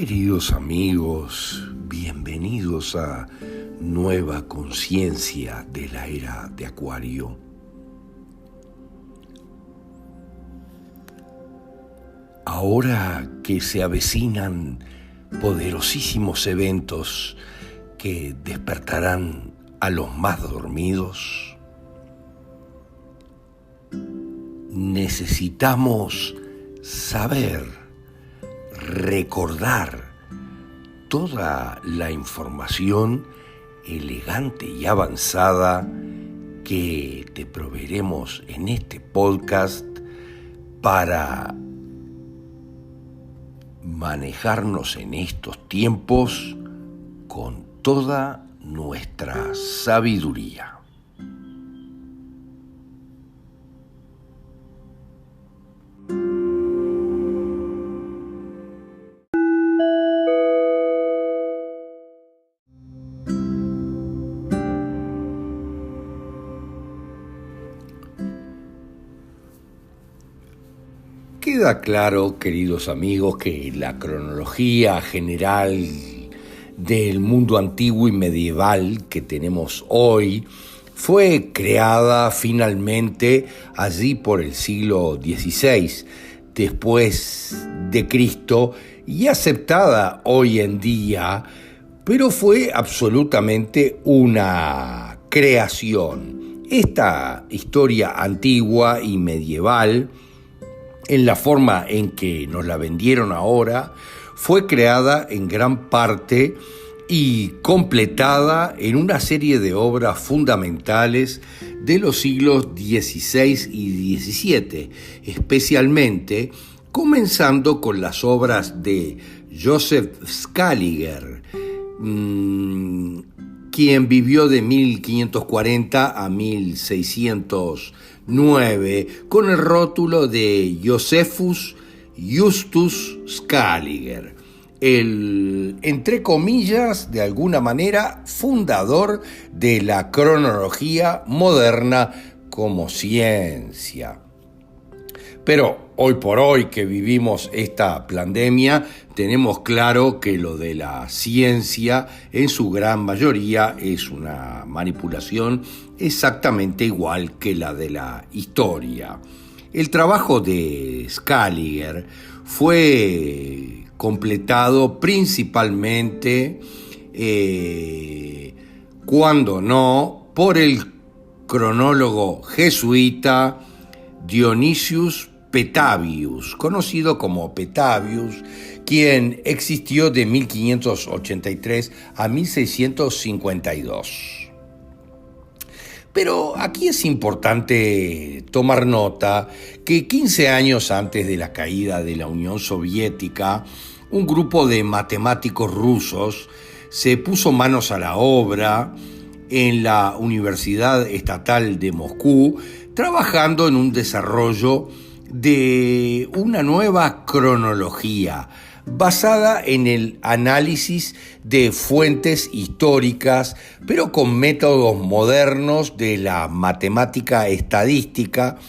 Queridos amigos, bienvenidos a Nueva Conciencia de la Era de Acuario. Ahora que se avecinan poderosísimos eventos que despertarán a los más dormidos, necesitamos saber, recordar toda la información elegante y avanzada que te proveeremos en este podcast para manejarnos en estos tiempos con toda nuestra sabiduría. Queda claro, queridos amigos, que la cronología general del mundo antiguo y medieval que tenemos hoy fue creada finalmente allí por el siglo XVI después de Cristo y aceptada hoy en día, pero fue absolutamente una creación. Esta historia antigua y medieval, en la forma en que nos la vendieron ahora, fue creada en gran parte y completada en una serie de obras fundamentales de los siglos XVI y XVII, especialmente comenzando con las obras de Joseph Scaliger, quien vivió de 1540 a 1609 con el rótulo de Josephus Justus Scaliger, el, entre comillas, de alguna manera, fundador de la cronología moderna como ciencia. Pero hoy por hoy que vivimos esta pandemia, tenemos claro que lo de la ciencia en su gran mayoría es una manipulación exactamente igual que la de la historia. El trabajo de Scaliger fue completado principalmente, cuando no, por el cronólogo jesuita Dionysius Petavius, conocido como Petavius, quien existió de 1583 a 1652. Pero aquí es importante tomar nota que 15 años antes de la caída de la Unión Soviética, un grupo de matemáticos rusos se puso manos a la obra en la Universidad Estatal de Moscú, trabajando en un desarrollo de una nueva cronología basada en el análisis de fuentes históricas, pero con métodos modernos de la matemática estadística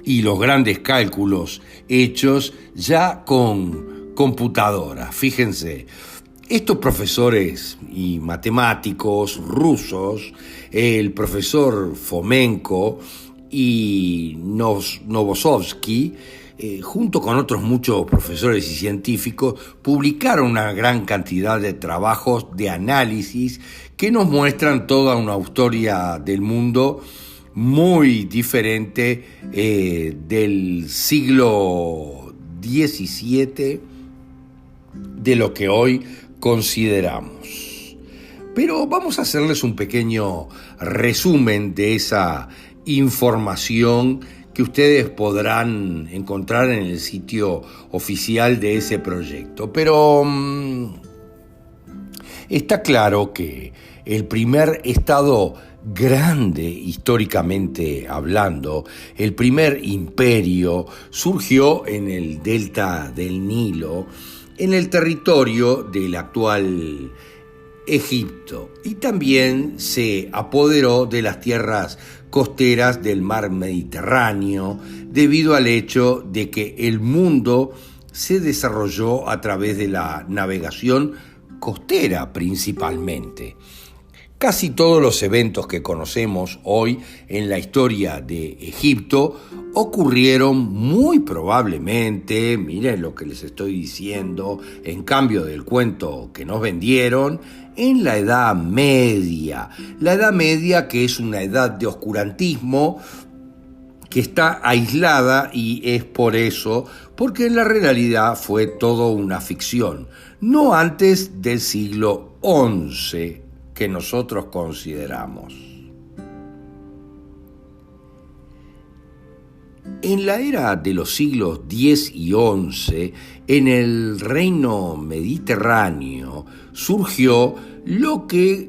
y los grandes cálculos hechos ya con computadoras. Fíjense, estos profesores y matemáticos rusos, el profesor Fomenko y Novosovsky, junto con otros muchos profesores y científicos, publicaron una gran cantidad de trabajos de análisis que nos muestran toda una historia del mundo muy diferente del siglo XVII de lo que hoy consideramos. Pero vamos a hacerles un pequeño resumen de esa información que ustedes podrán encontrar en el sitio oficial de ese proyecto. Pero está claro que el primer estado grande, históricamente hablando, el primer imperio, surgió en el delta del Nilo, en el territorio del actual Egipto, y también se apoderó de las tierras costeras del mar Mediterráneo debido al hecho de que el mundo se desarrolló a través de la navegación costera principalmente. Casi todos los eventos que conocemos hoy en la historia de Egipto ocurrieron muy probablemente, miren lo que les estoy diciendo, en cambio del cuento que nos vendieron, en la Edad Media. La Edad Media, que es una edad de oscurantismo que está aislada, y es por eso, porque en la realidad fue todo una ficción, no antes del siglo XI que nosotros consideramos. En la era de los siglos X y XI, en el reino mediterráneo, surgió lo que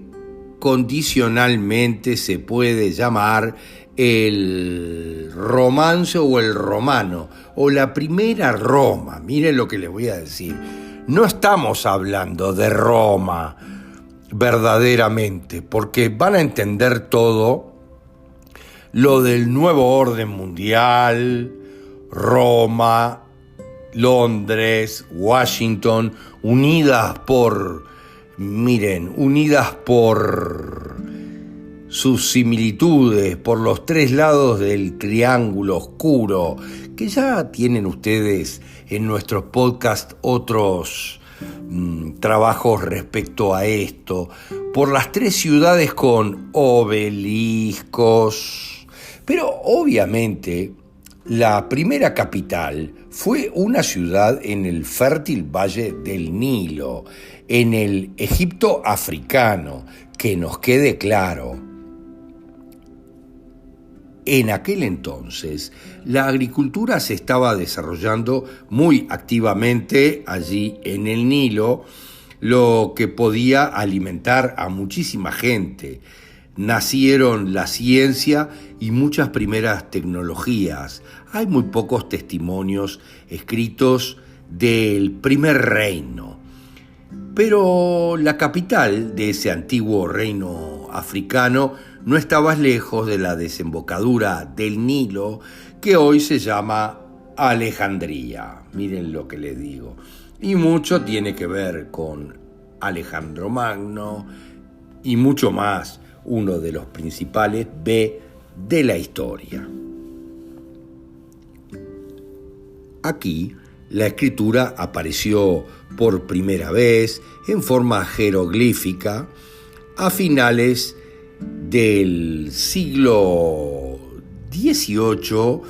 condicionalmente se puede llamar el romance o el romano, o la primera Roma. Miren lo que les voy a decir. No estamos hablando de Roma verdaderamente, porque van a entender todo lo del nuevo orden mundial, Roma, Londres, Washington, unidas por sus similitudes, por los tres lados del triángulo oscuro, que ya tienen ustedes en nuestros podcasts otros trabajos respecto a esto, por las tres ciudades con obeliscos. Pero obviamente la primera capital fue una ciudad en el fértil valle del Nilo, en el Egipto africano, que nos quede claro. En aquel entonces, la agricultura se estaba desarrollando muy activamente allí en el Nilo, lo que podía alimentar a muchísima gente. Nacieron la ciencia y muchas primeras tecnologías. Hay muy pocos testimonios escritos del primer reino. Pero la capital de ese antiguo reino africano no estaba lejos de la desembocadura del Nilo, que hoy se llama Alejandría. Miren lo que les digo. Y mucho tiene que ver con Alejandro Magno y mucho más, uno de los principales de la historia. Aquí la escritura apareció por primera vez en forma jeroglífica a finales del siglo XVIII.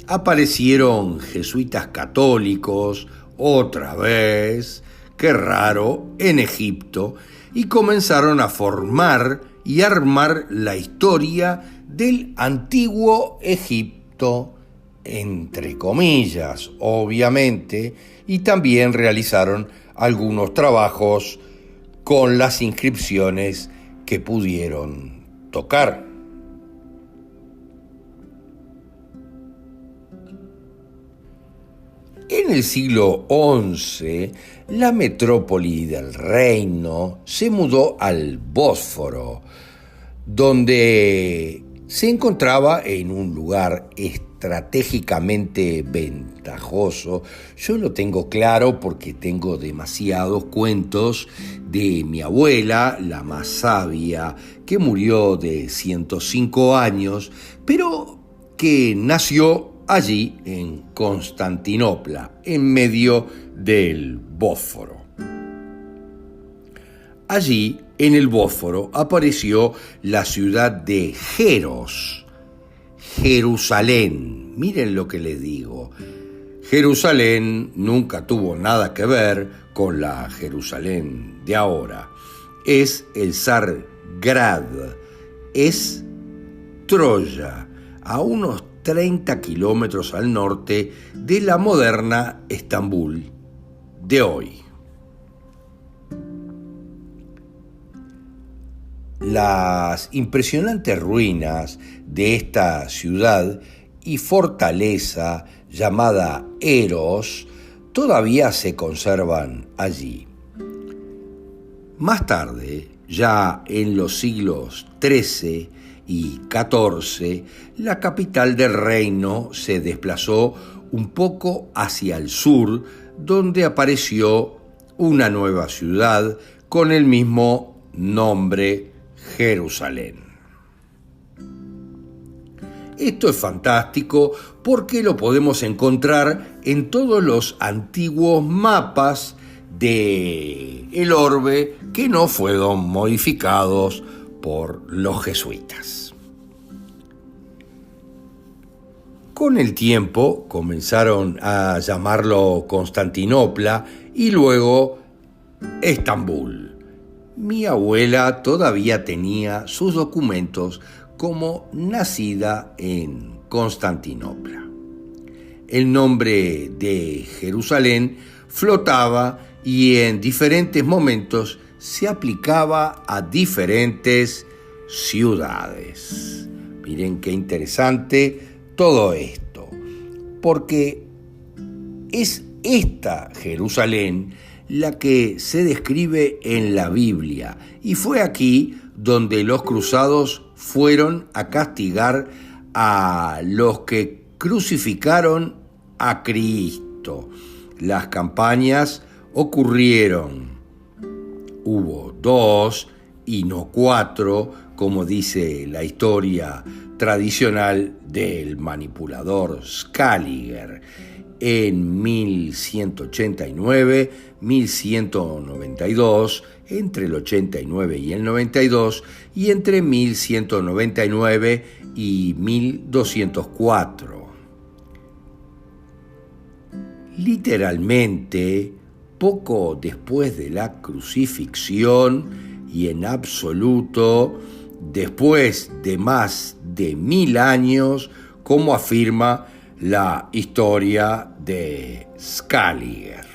Aparecieron jesuitas católicos, otra vez, qué raro, en Egipto, y comenzaron a formar y armar la historia del antiguo Egipto, entre comillas, obviamente, y también realizaron algunos trabajos con las inscripciones que pudieron tocar. En el siglo XI, la metrópoli del reino se mudó al Bósforo, donde se encontraba en un lugar estratégicamente ventajoso. Yo lo tengo claro porque tengo demasiados cuentos de mi abuela, la más sabia, que murió de 105 años, pero que nació allí en Constantinopla, en medio del Bósforo. Allí, en el Bósforo, apareció la ciudad de Jeros, Jerusalén. Miren lo que les digo. Jerusalén nunca tuvo nada que ver con la Jerusalén de ahora. Es el Zar Grad, es Troya, a unos 30 kilómetros al norte de la moderna Estambul de hoy. Las impresionantes ruinas de esta ciudad y fortaleza llamada Eros todavía se conservan allí. Más tarde, ya en los siglos XIII y XIV, la capital del reino se desplazó un poco hacia el sur, donde apareció una nueva ciudad con el mismo nombre, Jerusalén. Esto es fantástico porque lo podemos encontrar en todos los antiguos mapas del orbe que no fueron modificados por los jesuitas. Con el tiempo comenzaron a llamarlo Constantinopla y luego Estambul. Mi abuela todavía tenía sus documentos como nacida en Constantinopla. El nombre de Jerusalén flotaba y en diferentes momentos se aplicaba a diferentes ciudades. Miren qué interesante todo esto, porque es esta Jerusalén la que se describe en la Biblia, y fue aquí donde los cruzados fueron a castigar a los que crucificaron a Cristo. Las campañas ocurrieron, hubo 2 y no 4, como dice la historia tradicional del manipulador Scaliger, en 1189, 1192, entre el 89 y el 92, y entre 1199 y 1204. Literalmente, poco después de la crucifixión y en absoluto, después de más de 1000 años, como afirma la historia de Scaliger.